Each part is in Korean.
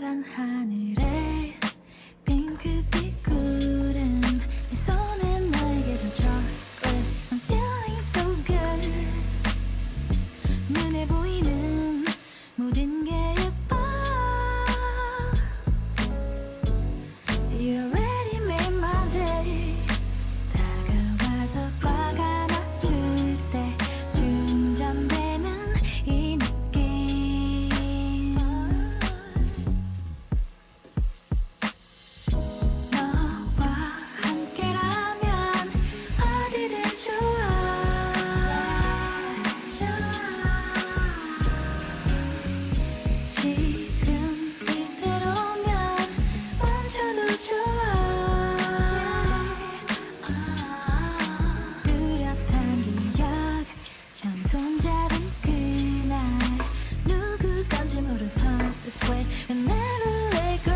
파란 하늘에 핑크빛 구름 네 손은 나에게 준 chocolate I'm feeling so good 눈에 보이는 모든 게 예뻐 You already made my day 다가와서 꽉 안아줄 때 충전되는 이 느낌 너와 함께라면 어디든 좋아 지금 이대로면 멈춰도 좋아 뚜렷한 기억 처음 손잡은 그날 누구 건지 모를 heart this way We'll never let go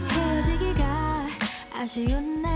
헤어지기가 아쉬운 날